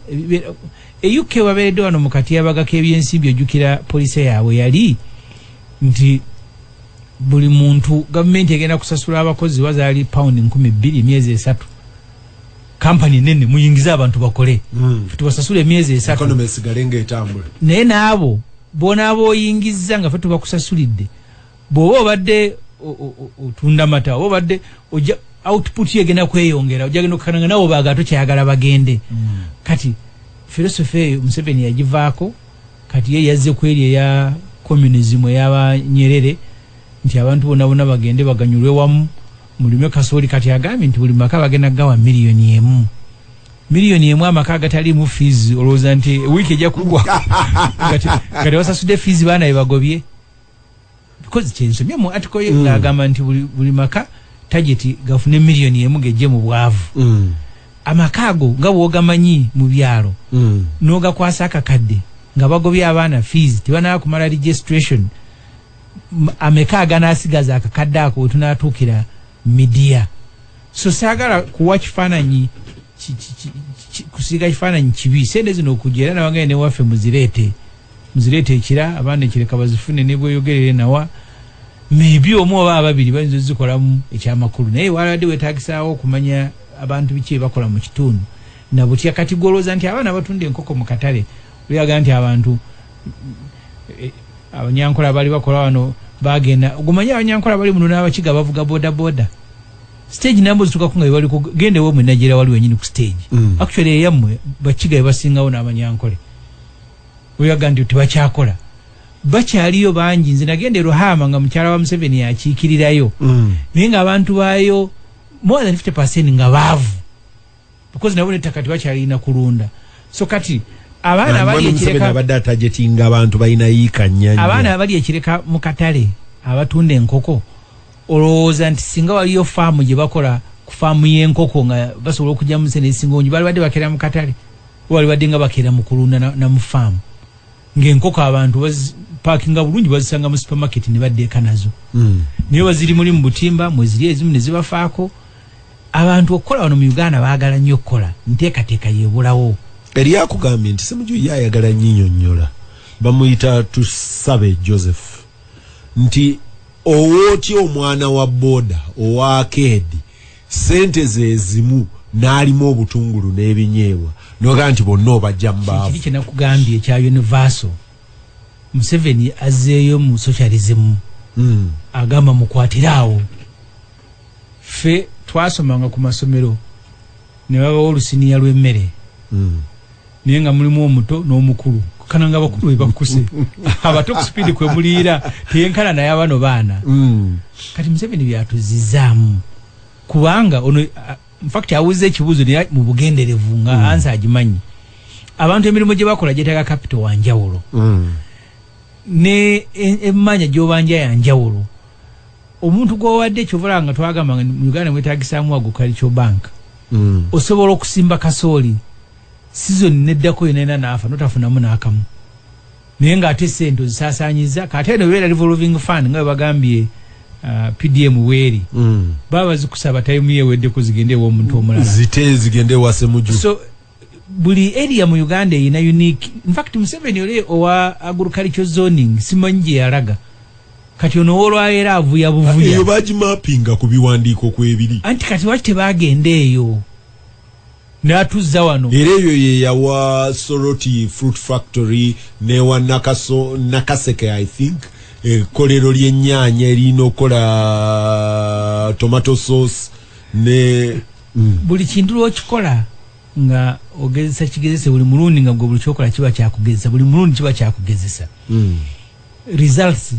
UK waberedde wano mukati yabagaka ebyensimbi ojukira police yawe yali nti buli muntu government egenda kusasula abakozi bazali pound 12 myezi 3 company nene muyingiza abantu bakole tubasasule myezi 3 economy sigalenga etambula naye naabo bona abo yingiza nga fetu bakusasulidde bo badde otunda mata bo badde output yegena kweyongera ojagenda okukananga nabo bagato kyagala bagende kati philosophy Museveni yagivaako kati ye yazze kweri ya communism yaba Nyerere nti abantu bonna bagende baganyulwe wamu mulime kasooli kati agambye nti buli maka bagenda gawa miliyoni 1 miliyoni 1 amaka agatali mu fees olowooza nti wiki ejja kugwa kati wasasudde fees baana ebagobye because kyensomye mu article ye ng'agamba nti buli maka target gafune miliyoni 1 gejje mu bwavu amaka ago nga bwogamanyi mu byalo n'ogakwasa akakadde nga bagobye abaana fees tebanaba kumala registration ameka aganasigaza akakadde ako wetunatuukira media so saagala kuwa kifaananyi kusiga kifaananyi kibi sente zino okujja era nabagende ne waffe muzireete ekira abaana ekireka bazifune ne bweyogerere nawa maybe omu oba ababiri bayinza zikolamu ekyamakulu naye walabadde weetagisaawo okumanya abantu biki bakola mu kitundu na butya kati golooza nti abaana batunda enkoko mu katale oyaga nti abantu abanyankola bali bakola wano bagenda ogumanya abanyankola bali muno n'abakiga bavuga boda stage numbers tukakunga bali kugende wo mu Nigeria wali wenyini ku stage actually yammwe bakiga basingawo n'abanyankole oyaga nti tebakyakola bakyaliyo bangi nze nagende Ruhama nga mukyala wa Museveni yakiikirirayo naye nga abantu baayo more than 50% nga baavu because nabo nettaka tebakyalina kulunda so kati abaana bali ekireka abadde targeting abantu balina yiika nnyanja abaana abali ekireka mu katale abatunda enkoko olowooza nti singa waliyo faamu gye bakola ku faamu y'enkoko nga basobola okujja mu sene esingonyi bali badde bakeera mu katale wali badde nga bakeera mu kulunda na mu faamu ng'enkoko abantu parkinga bulungi bazisanga mu supermarket ne baddeeka nazo naye baziri muli mu butimba mweziri ezimu ne zibafaako abantu okukola wano mu Uganda baagala nnyo okukola nteekateeka yeebulawo eri akugambye nti Ssemujju yayagala nnyinnyonnyola bamuyita Tusabe Joseph nti owootya omwana wa boda owa akedi sente ze ezimu n'alimu obutungulu n'ebinyeebwa noga nti bonna obajja mu baavu kiri kye nakugambye ekya universal Museveni azzeeyo mu socialism agamba mukwatiraawo ffe twasomanga ku masomero ne babawo olusiniya lw'emmere naye nga mulimu omuto n'omukulu kananga abakulu bebakuse abato ku speed kwe muliira teyenkana naye abano baana kati Museveni byatuzizaamu kubanga ono in fact awuze ekibuuzo naye mu bugenderevu nga ansa agimanyi abantu emirimu gye bakola gyetaaga capital wanjawulo ne emmanya gy'obanja yanjawulo omuntu gwowadde ekyovala nga twagamba nga mu Uganda mwetaagisaamu agricultural bank osobola okusimba kasooli season neddako yonena naafa notafunamu n'akamu naye ng'ate sente ozisaasaanyiza kate eno beera revolving fund nga bwe bagambye PDM weri baba zikusaba time yewedde kuzigende wo muntu omulala zigende wa Ssemujju. So buli area mu Uganda ina unique. In fact Museveni ole owa agriculture zoning simanyi yalaga kati ono olwa era avuya buvuya eyo baji mappinga ku biwandiiko kwebiri anti kati waki tebagende eyo n'atuzza wano era eyo ye yawa Soroti Fruit Factory ne wa Nakaseke I think kolero ly'ennyaanya erina okola tomato sauce ne buli kintu lw'okikola nga ogezesa kigezese buli mulundi nga gwe buli kyokola kiba kyakugezesa buli mulundi kiba kyakugezesa results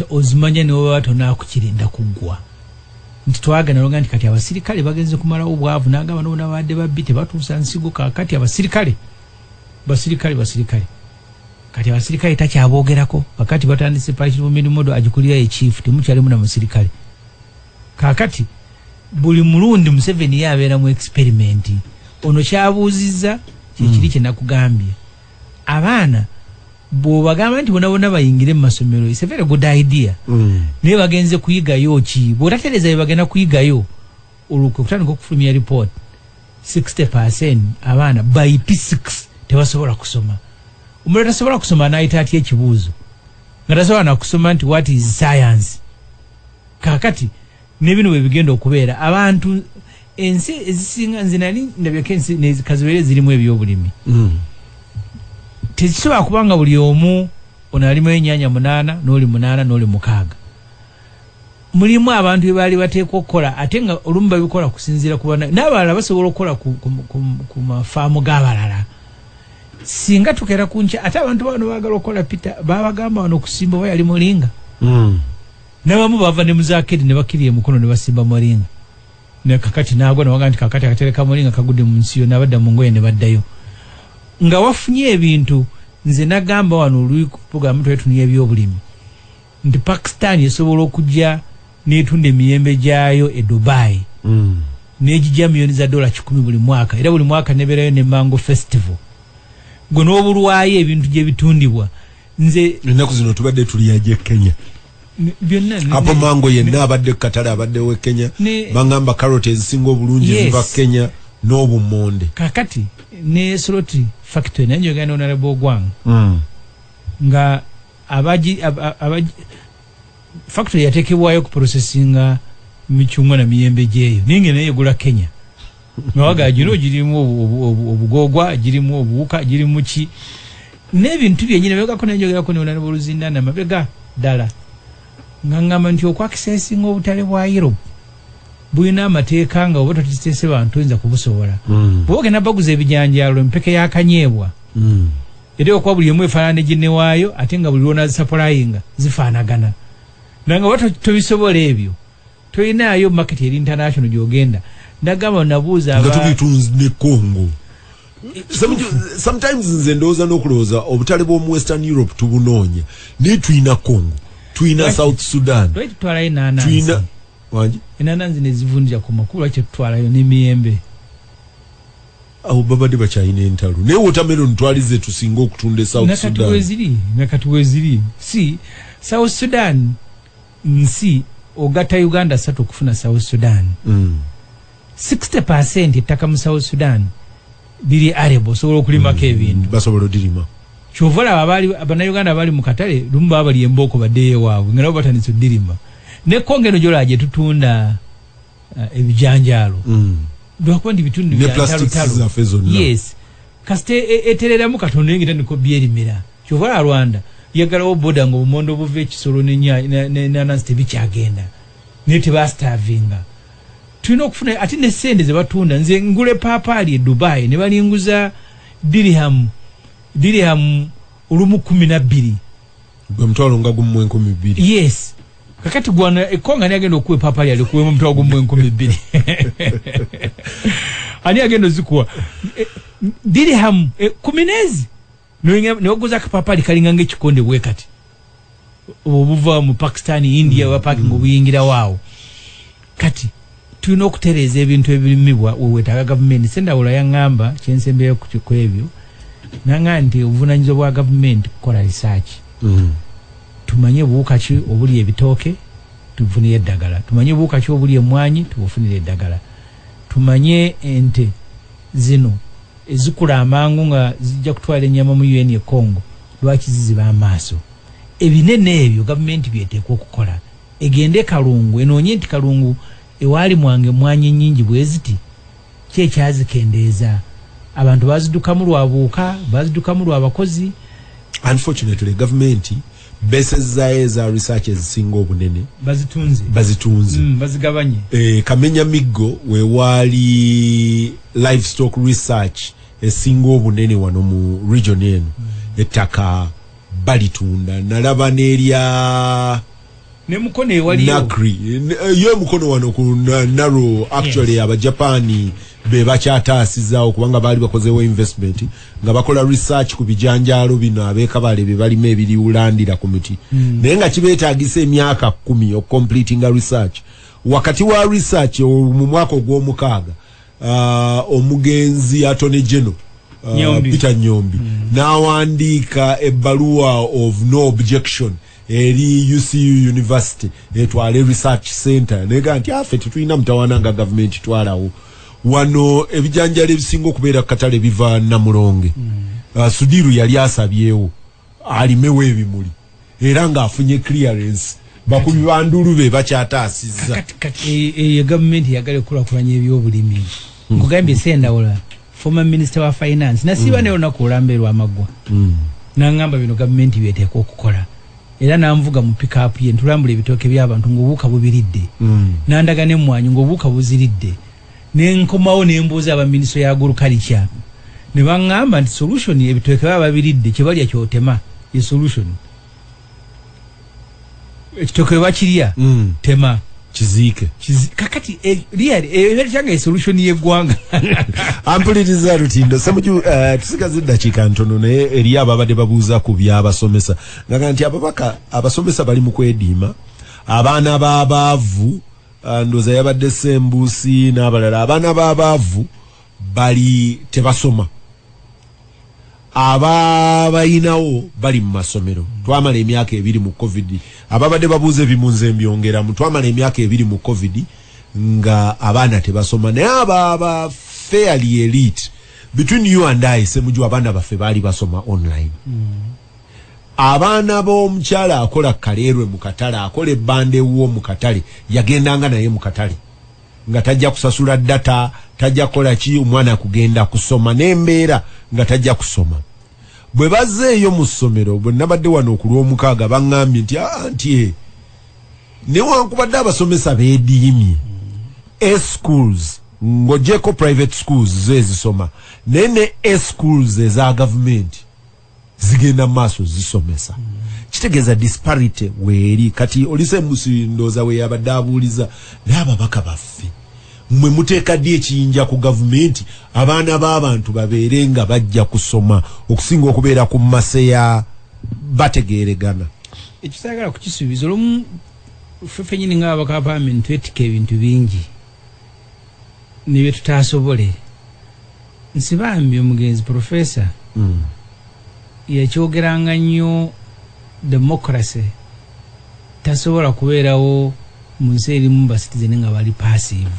ozimanya ne watu nakukirinda kuggwa nti twagana longa nti kati abasirikale bagenze kumala obwavu nagaba no nabadde babite batuusa nsigo kati abasirikale kati abasirikale takyabogerako wakati batandise parachute milimodo ajikulira e chief temukyali muna musirikale kakati buli mulundi Museveni yabeera mu experiment ono kyabuuziza kikiri kye nakugambye abaana bw'obagamba nti bona bayingire mu masomero is a very good idea naye bagenze kuyigayo ki bw'otatereeza bye bagenda kuyigayo olukutandika okufulumya report 60% abaana by P6 tebasobola kusoma omulala tasobola kusoma n'ayita atya ekibuuzo nga tasobola nakusoma nti what is science kakati n'ebino bwe bigenda okubeera abantu ensi ezisinga nze nali ndabyeko ensi nezikazibeere zirimu ebyobulimi tekisobola kubanga buli omu ono alimu ennyaanya 8 n'oli 8 n'oli 6 mulimu abantu bebaali bateekwa okukola ate nga olumu babikola kusinziira ku bana n'abalala basobola okukola ku mafaamu g'abalala singa tukeera ku nkya ate abantu bano baagala okukola Peter babagamba wano okusimba oba yali mulinga n'abamu bava ne muzaakeri ne bakirya emukono ne basimba mulinga ne kakati naagwa nawaga nti kakati akatereka mulinga kagudde mu nsi yo n'abadda mu ngoye ne baddayo nga wafunye ebintu nze nagamba wano oluyi ku programu twetunia ebyobulimi nti Pakistan esobola okujja n'etunda emiyembe gyayo e Dubai n'egijja miliyoni za $10 buli mwaka era buli mwaka nebeerayo ne Mango Festival gwe n'obulwayo ebintu gye bitundibwa nze ennaku zino tubadde tuliyaje Kenya byonna hapo mango yenna abadde katale abadde we Kenya bangamba carrot ezisinga obulungi ziva Kenya n'obumonde kakati ne Soroti Factory nanyo gano Honorable Eggwanga nga abaji factory yatekebwayo ku processinga michungwa na miyembe jeyo ninge naye gula Kenya nawaga gino girimu obugogwa girimu obuuka girimu ki n'ebintu byenyine bega ko nanjogera ko ne Honorable Luzinda na mabega dala ngangama nti okwakisesinga obutale bwa Europe buyina amateeka nga oboto tutese bantu nza kubusobola boge nabaguza ebijanjalo mpeke yakanyeebwa ede okwa buli yemwe faana ginne waayo ate nga buli lona supplyinga zifaanagana nanga wato tobisobola ebyo toyinaayo market eri international gyogenda ndagamba nabuuza nga tubitunzi ne Congo sometimes nze ndowooza n'okulowooza obutale bw'omu Western Europe tubunoonya naye tuyina Congo tuyina South Sudan tuyina wanji enananzi nezivundira ku makulu ake tutwalayo n'emiyembe awo babadde bakyayina entalo naye watermelon twalize tusinga okutunda South Sudan nakatuweziri si South Sudan nsi ogata Uganda 3 okufuna South Sudan 60% ettaka mu South Sudan liri arable sobola okulimako ebintu basobola odirima kyovola Banayuganda bali mu katale lumu baba bali emboko baddeyo waabwe nga nabo batandise odirima ne Kongo eno gyolaje tutunda ebijanjalo lwakuba ndi bitundu bya talo yes kasite etereramu katonda engita niko byerimira kyovola Rwanda yagalawo boda ngo obumondo obuva ekisolo n'enanasi tebikyagenda naye tebasitavinga tulina okufuna ate ne sente ze batunda nze ngule paapaali e Dubai ne balinguza dirham olumu 12 gwe mutwalo nga gumu 12 yes kakati gwana ekonga ni agenda okuwe paapaali alikuwe mu mutwalo gumu 12 ani agenda zikuwa dirham 10 ne waguza kapapali kalinga ng'ekikonde bwe kati obuva mu Pakistan India wapaking obuyingira waawo kati tulina okutereeza ebintu ebirimibwa weewetaaga gavumenti sendawula yaŋŋamba kyensembeyo ku ebyo nanga nti obuvunaanyizibwa bwa gavumenti kukola research tumanye buwuka ki obuli ebitooke tufunire eddagala, tumanye obuwuka ki obuli emmwanyi tubufunire eddagala, tumanye ente zino ezikula amangu nga zijja kutwala ennyama mu UN e Congo lwaki ziziba amaaso. Ebinene ebyo gavumenti byeteekwa okukola, egende Kalungu enoonye nti Kalungu ewaali mwange emmwanyi nnyingi bwe ziti ki ekyazikendeeza. Abantu bazidukamu lwa buuka, bazidukamu lwa bakozi. Unfortunately government bases za research ezisinga obunene bazitunze bazigabanye. Kamenya Miggo we wali livestock research esinga obunene wano mu region eno ettaka balitunda. Nalaba n'erya ne mukono ewaliyo nakri yo mukono wano ku naro actually yes. Abajapani be bakyataasizaawo kubanga baali bakozeewo investment nga bakola research ku bijanjaalo bino abeekabale be balima ebiriwulandira ku miti naye nga kibeetaagisa emyaka 10 completing research. Wakati wa research mu mwaka ogw'omukaaga omugenzi Attorney General Peter Nyombi n'awandiika ebbaluwa of no objection eri UCU University etwale research center nega nti afe tetulina mutawana nga government twalawo wano ebijanjalo ebisinga okubeera katale biva Namulonge. Sudiru yali asabyewo alimewo ebimuli era nga afunye clearance bakubi bandulu be bakyataasizza kati government yagala okulakulanya ebyobulimi. Nkugambye Sendawula former minister wa finance nasiba ne olunaku olwambeerwa amagwa n'angamba bino government byeteekwa okukola. Era namvuga mu pick up ye ntulambula ebitooke by'abantu ng'obuuka bubiridde nandaga n'emmwanyi ng'obuuka buziridde nenkomawo nembuuza abaminisitule ya agriculture ne baŋŋamba nti solution ebitooke baba babiridde kye balya kyotema ye solution. Ekitooke bakirya tema kiziike kakati really kyanga solution y'eggwanga. Ampuliriza Lutindo Ssemujju tusigaze eddakiika ntono naye eri ababadde babuuza ku byabasomesa nga nti abasomesa bali mu kwediima abaana b'abaavu ndoza yabadde Sembusi n'abalala abaana b'abaavu bali tebasoma ababayinawo bali mu masomero. Twamala emyaka 2 mu COVID ababadde babuuze ebimunze mbyongera mu twamala emyaka 2 mu COVID nga abaana tebasoma naye aba fairly elite between you and I Ssemujju abaana baffe baali basoma online. Abaana b'omukyala akola kaleerwe mu katale akola ebbande wo mu katale yagendanga naye mu katale nga tajja kusasula data tajja kola ki omwana kugenda kusoma n'embeera nga tajja kusoma. Bwe bazzeeyo mu ssomero bwe nabadde wano okulw'omukaaga baŋŋambye nti anti newankubadde abasomesa beediimye schools ng'ogyeko private schools zo ezisoma naye ne schools eza gavumenti zigenda maaso zisomesa. Kitegeeza disparity weeri kati olise musindooza we yabadde abuuliza n'ababaka baffe mwe muteeka ddi ekiyinja ku gavumenti abaana b'abantu babeere nga bajja kusoma okusinga okubeera ku maseya bategeeregana. Ekisaagala kukisuubiza olumu ffe nyini ng'ababaka ba paalamenti twetika ebintu bingi ne bye tutaasobole. Nsibambi omugenzi profesa yakyogeranga nnyo democracy tasobola kubeerawo mu nsi erimu ba citizen nga bali passive.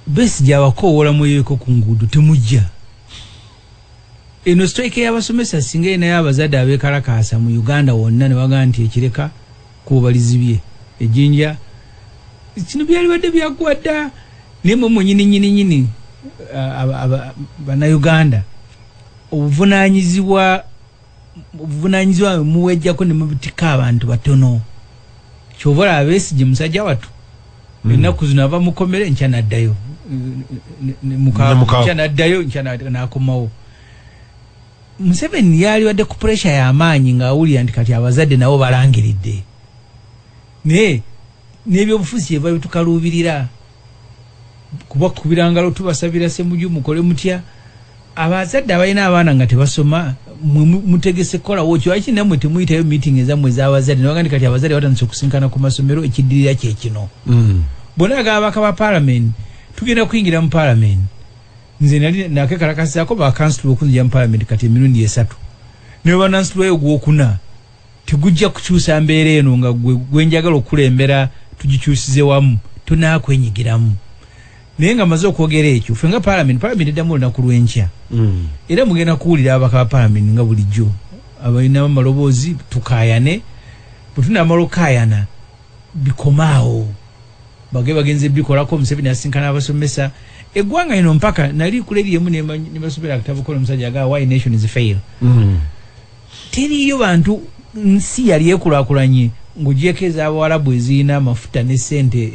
Besi gy'abakoowoola mweyoeko ku nguudo temujja. Eno strike y'abasomesa singa enayo abazadde abeekalakaasa mu Uganda wonna ne bagaa nti ekireka kubalizibye ejjinja kino byalibadde byaggwa dda naye mwe nyini Banayuganda obuvunaanyizibwa muwejjako ne mubitika abantu batono. Kyobola Abesigye musajja watu ennaku zino ava mukomere nkya n'addayo nkya n'addayo nkya n'akomawo. Museveni yalibadde ku pressure y'amaanyi ng'awulira nti kati abazadde nabo balangiridde naye n'ebyobufuzi kye babitukaluubirira kubakubira ngalo tubasabira Ssemujju mukole mutya. Abazadde abalina abaana nga tebasoma mutegese kolawo kyaki namwe temuyitayo meeting ezammwe ez'abazadde nebagandi kati abazadde batandise okusinkana ku masomero ekiddirira kye kino. Bonna ababaka ba paalamenti tugenda kuyingira mu paalamenti nze nali nakekalakasizaako bakansitula okunzija mu paalamenti kati emirundi 3 ne banansitulayo gwokuna tegujja kukyusa mbeera eno nga gwenjagala okulembera tugikyusize wamu tunaakwenyigiramu naye nga maze okwogera ekyo ffe nga parliament eddamu olunaku lw'enkya era mugenda kuwulira abaka ba parliament nga bulijjo abalinamu amaloboozi tukaayane bwe tunamala okaayana bikomaawo bagenze bikolako Museveni asinkana abasomesa eggwanga ino mpaka nali kuleriemu ne basomera akatabo kono omusajja agaa why nation is fail teriyo bantu nsi yali ekulakulanye ng'ogyekeza abawarabu ezirina amafuta ne ssente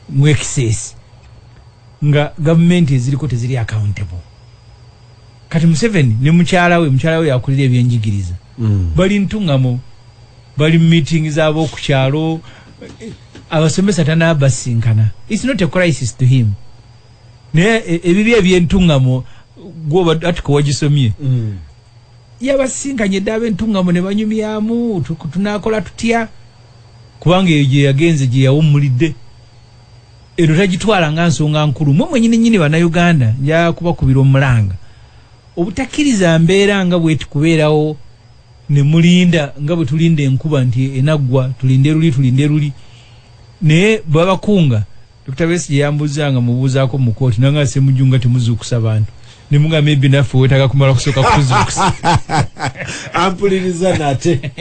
mu excess nga gavumenti eziriko teziri accountable kati Museveni ne mukyala we yakulira ebyenjigiriza bali ntungamo bali meeting zabo ku kyalo abasomesa tanabasinkana. It's not a crisis to him ne ebibi ebyentungamo gwoba atiko wagisomye yabasinkanye dabe ntungamo ne banyumyamu tunakola tutya kubanga eje yagenze je yawumulidde ero tagitwala nga nsonga nkulu mwe nyine Banayuganda nja kuba kubira omulanga obutakiriza mbeera nga bwe tukubeerawo ne mulinda nga bwe tulinde enkuba nti enagwa tulinde ruli ne babakunga Dr. Besi yambuzanga mubuzaako mu kooti nanga Ssemujju nga temuzuukusa bantu ne munga maybe nafe wetaka kumala kusoka kuzuukusa ampuliriza nate